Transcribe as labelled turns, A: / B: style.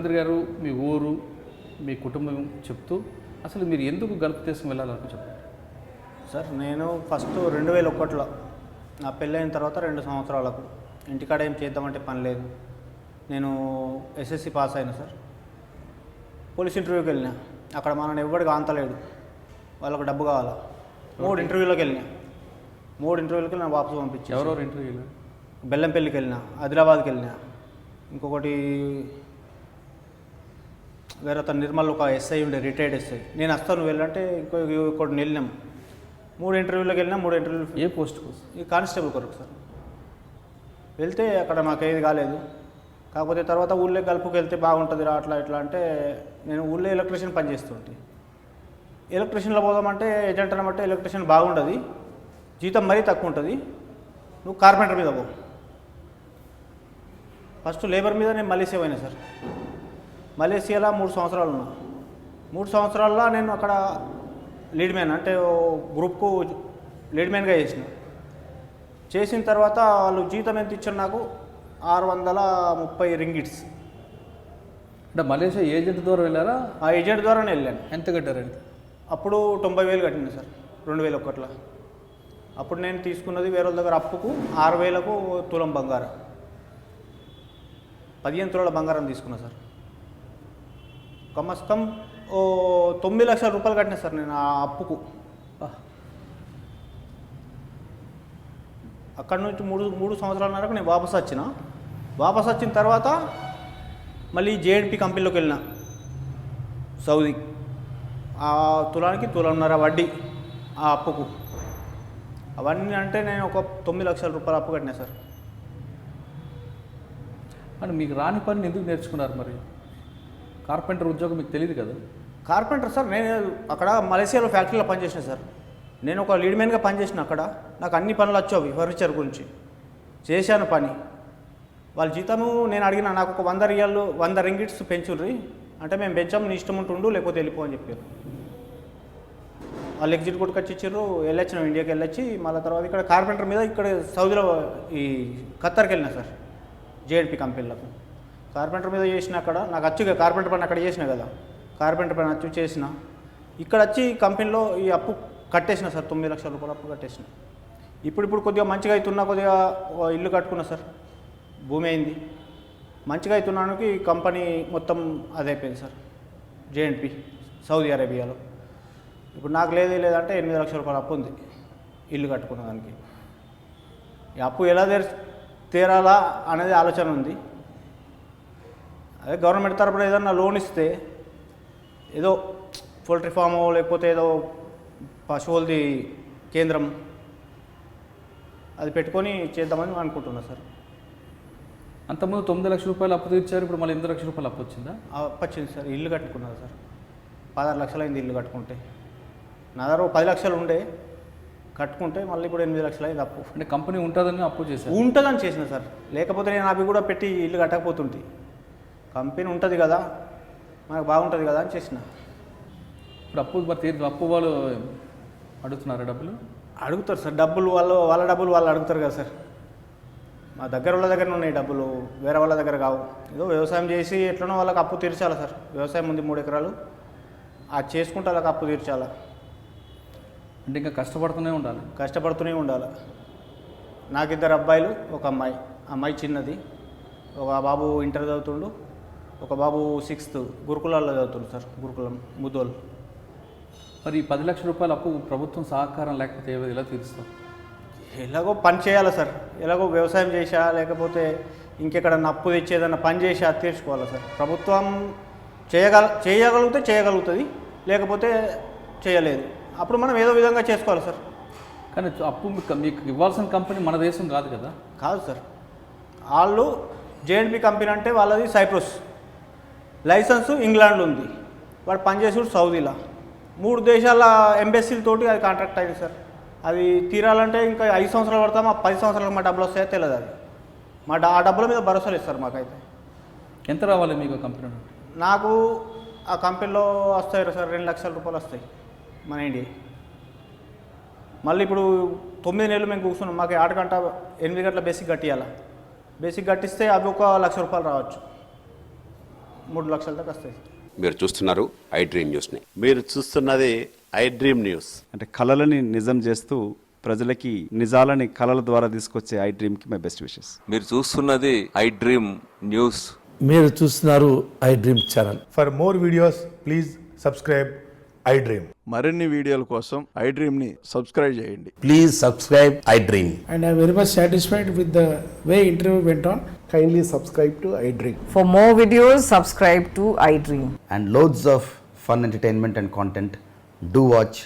A: ముఖ్యమంత్రి గారు మీ ఊరు మీ కుటుంబం చెప్తూ అసలు మీరు ఎందుకు గల్ఫ్ దేశం వెళ్ళాలని చెప్పండి
B: సార్. నేను ఫస్ట్ 2001లో నా పెళ్ళైన తర్వాత 2 సంవత్సరాలకు ఇంటికాడ ఏం చేద్దామంటే పని లేదు. నేను ఎస్ఎస్సి పాస్ అయినా సార్. పోలీస్ ఇంటర్వ్యూకి వెళ్ళినా. అక్కడ మనల్ని ఎవ్వడికి ఆంతలేడు, వాళ్ళకు డబ్బు కావాలా. 3 ఇంటర్వ్యూలకు వెళ్ళినా. 3 ఇంటర్వ్యూలకి వెళ్ళి వాపసు పంపించి.
A: ఎవరెవరు ఇంటర్వ్యూలు?
B: బెల్లంపల్లికి వెళ్ళినా, ఆదిలాబాద్కి వెళ్ళినా, ఇంకొకటి వేరే అతను నిర్మల్ ఒక ఎస్ఐ ఉండే, రిటైర్డ్ ఎస్ఐ. నేను వస్తాను వెళ్ళంటే ఇంకొకటి వెళ్ళినాం. 3 ఇంటర్వ్యూలకు వెళ్ళినా. 3 ఇంటర్వ్యూలు
A: ఏ పోస్ట్ కోసం?
B: ఈ కానిస్టేబుల్ కొరకు సార్. వెళ్తే అక్కడ మాకేది కాలేదు. కాకపోతే తర్వాత ఊళ్ళో గల్పుకి వెళ్తే బాగుంటుంది రా అట్లా ఇట్లా అంటే నేను ఊళ్ళో ఎలక్ట్రీషియన్ పని చేస్తుంటే, ఎలక్ట్రీషియన్లో పోదామంటే ఏజెంట్ అనమంటే ఎలక్ట్రీషియన్ బాగుంటుంది, జీతం మరీ తక్కువ ఉంటుంది, నువ్వు కార్పెంటర్ మీద పో. ఫస్ట్ లేబర్ మీద నేను మలేసియా పోయినా సార్. మలేసియాలో 3 సంవత్సరాలు ఉన్నా. 3 సంవత్సరాల్లో నేను అక్కడ లీడ్ మ్యాన్ అంటే గ్రూప్కు లీడ్ మ్యాన్గా చేసిన తర్వాత వాళ్ళు జీతం ఎంత ఇచ్చారు నాకు? 630 రింగిట్స్.
A: అంటే మలేషియా ఏజెంట్ ద్వారా వెళ్ళారా?
B: ఆ ఏజెంట్ ద్వారానే వెళ్ళాను.
A: ఎంత కట్టారండి?
B: అప్పుడు 90,000 కట్టింది సార్ 2001లో. అప్పుడు నేను తీసుకున్నది వేరే వాళ్ళ దగ్గర అప్పుకు 6,000కు తులం బంగారం, 15 తులాల బంగారం తీసుకున్నా సార్. కమస్కం 9 లక్షల రూపాయలు కట్టినా సార్ నేను ఆ అప్పుకు. అక్కడ నుంచి 3 సంవత్సరాలన్నరకు నేను వాపస్ వచ్చిన. వాపస్ వచ్చిన తర్వాత మళ్ళీ జేఎన్పి కంపెనీలోకి వెళ్ళిన, సౌదీ. ఆ తులానికి తులంన్నర వడ్డీ ఆ అప్పుకు. అవన్నీ అంటే నేను ఒక 9 లక్షల రూపాయలు అప్పు కట్టినా సార్.
A: అంటే మీకు రాని పని ఎందుకు నేర్చుకున్నారు మరి? కార్పెంటర్ ఉద్యోగం మీకు తెలియదు కదా?
B: కార్పెంటర్ సార్, నేను అక్కడ మలేసియాలో ఫ్యాక్టరీలో పనిచేసిన సార్. నేను ఒక లీడ్ మ్యాన్గా పనిచేసిన అక్కడ. నాకు అన్ని పనులు వచ్చేవి ఫర్నిచర్ గురించి చేశాను పని. వాళ్ళ జీతము నేను అడిగిన, నాకు ఒక 100 రింగిట్స్ పెంచుర్రి అంటే మేము పెంచాము, నీ ఇష్టం ఉంటుండు లేకపోతే వెళ్ళిపో అని చెప్పారు. వాళ్ళు ఎగ్జిట్ కొట్టుకు వచ్చి ఇచ్చారు. వెళ్ళొచ్చినాం, ఇండియాకి వెళ్ళొచ్చి మళ్ళీ తర్వాత ఇక్కడ కార్పెంటర్ మీద ఇక్కడ సౌదీలో ఈ ఖత్తర్కి వెళ్ళినా సార్. జేఎన్పి కంపెనీలకు కార్పెంటర్ మీద చేసిన. అక్కడ నాకు వచ్చి కార్పెంటర్ పని అక్కడ చేసిన కదా, కార్పెంటర్ పని వచ్చి చేసిన. ఇక్కడ వచ్చి కంపెనీలో ఈ అప్పు కట్టేసిన సార్, 9 లక్షల రూపాయలు అప్పు కట్టేసిన. ఇప్పుడు కొద్దిగా మంచిగా అవుతున్నా, కొద్దిగా ఇల్లు కట్టుకున్నా సార్, భూమి అయింది, మంచిగా అవుతున్నానికి కంపెనీ మొత్తం అదైపోయింది సార్. జేఎన్పి సౌదీ అరేబియాలో. ఇప్పుడు నాకు లేదంటే 8 లక్షల రూపాయలు అప్పు ఉంది ఇల్లు కట్టుకున్న దానికి. ఈ అప్పు ఎలా తీరాలా అనేది ఆలోచన ఉంది. అదే గవర్నమెంట్ తరపున ఏదన్నా లోన్ ఇస్తే, ఏదో పోల్ట్రీ ఫాము లేకపోతే ఏదో పశువులది కేంద్రం అది పెట్టుకొని చేద్దామని అనుకుంటున్నా సార్.
A: అంతకుముందు 9 లక్షల రూపాయలు అప్పు తీర్చారు, ఇప్పుడు మళ్ళీ 8 లక్షల రూపాయలు అప్పు వచ్చిందా?
B: అప్పు వచ్చింది సార్. ఇల్లు కట్టుకున్నారు సార్. 16 లక్షలు అయింది ఇల్లు కట్టుకుంటే. నా దగ్గర 10 లక్షలు ఉండే కట్టుకుంటే, మళ్ళీ ఇప్పుడు 8 లక్షలు అయింది అప్పు.
A: అంటే కంపెనీ ఉంటుందని అప్పు చేశారు?
B: ఉంటుందని చేసిన సార్. లేకపోతే నేను అవి కూడా పెట్టి ఇల్లు కట్టకపోతుంటే, కంపెనీ ఉంటుంది కదా మనకు బాగుంటుంది కదా అని చేసిన.
A: ఇప్పుడు అప్పు వాళ్ళు అడుగుతున్నారా డబ్బులు?
B: అడుగుతారు సార్ డబ్బులు. వాళ్ళ డబ్బులు వాళ్ళు అడుగుతారు కదా సార్. మా వాళ్ళ దగ్గర ఉన్నాయి డబ్బులు, వేరే వాళ్ళ దగ్గర కావు. ఏదో వ్యవసాయం చేసి ఎట్లనో వాళ్ళకి అప్పు తీర్చాలి సార్. వ్యవసాయం ఉంది 3 ఎకరాలు, అది చేసుకుంటే వాళ్ళకి అప్పు తీర్చాలి.
A: అంటే ఇంకా కష్టపడుతూనే ఉండాలి. నాకు 2 అబ్బాయిలు, ఒక అమ్మాయి చిన్నది. ఒక బాబు ఇంటర్ చదువుతుండు, ఒక బాబు 6th గురుకులాల్లో చదువుతుండు సార్, గురుకులం ముద్దోలు. మరి 10 లక్షల రూపాయలు అప్పు ప్రభుత్వం సహకారం లేకపోతే ఎలా తీరుస్తాం?
B: ఎలాగో పని చేయాలి సార్. ఎలాగో వ్యవసాయం చేసా లేకపోతే ఇంకెక్కడన్నా అప్పు తెచ్చేదన్నా పని చేసి అది తీర్చుకోవాలి సార్. ప్రభుత్వం చేయగలుగుతుంది, లేకపోతే చేయలేదు. అప్పుడు మనం ఏదో విధంగా చేసుకోవాలి సార్.
A: కానీ అప్పు మీకు ఇవ్వాల్సిన కంపెనీ మన దేశం కాదు కదా?
B: కాదు సార్. వాళ్ళు జేఎన్పి కంపెనీ అంటే వాళ్ళది సైప్రస్, లైసెన్స్ ఇంగ్లాండ్లో ఉంది, వాడు పనిచేసాడు సౌదీలో. 3 దేశాల ఎంబెసీలతోటి అది కాంట్రాక్ట్ అయింది సార్. అది తీరాలంటే ఇంకా 5 సంవత్సరాలు పడతామా, 10 సంవత్సరాలకు మా డబ్బులు వస్తాయో తెలియదు. అది ఆ డబ్బుల మీద భరోసా లేదు సార్ మాకైతే.
A: ఎంత రావాలి మీకు కంపెనీ?
B: నాకు ఆ కంపెనీలో వస్తాయి సార్ 2 లక్షల రూపాయలు వస్తాయి మన ఇండియా. మళ్ళీ ఇప్పుడు 9 నెలలు మేము కూర్చున్నాం. మాకు 8 గంట 8 గంటల బేసిక్ కట్టియాలి. బేసిక్ కట్టిస్తే అవి 1 లక్ష రూపాయలు రావచ్చు.
A: 3 లక్షల దాకా వస్తాయి.
C: మీరు చూస్తున్నారు ఐ డ్రీమ్ న్యూస్ని.
D: మీరు చూస్తున్నది ఐ డ్రీమ్ న్యూస్.
E: అంటే కళలని నిజం చేస్తూ ప్రజలకి నిజాలని కళల ద్వారా తీసుకొచ్చే ఐ డ్రీమ్కి మై బెస్ట్ విషెస్.
F: మీరు చూస్తున్నది ఐ డ్రీమ్ న్యూస్.
G: మీరు చూస్తున్నారు I dream channel.
H: For more videos, please subscribe iDream.
I: మరిన్ని వీడియోల కోసం ఐ డ్రీమ్ని సబ్స్క్రైబ్ చేయండి.
G: Please subscribe I dream.
J: And I am very much satisfied with the way interview went on.
H: Kindly subscribe to iDream.
K: For more videos, subscribe to iDream.
L: And loads of fun entertainment and content. Do watch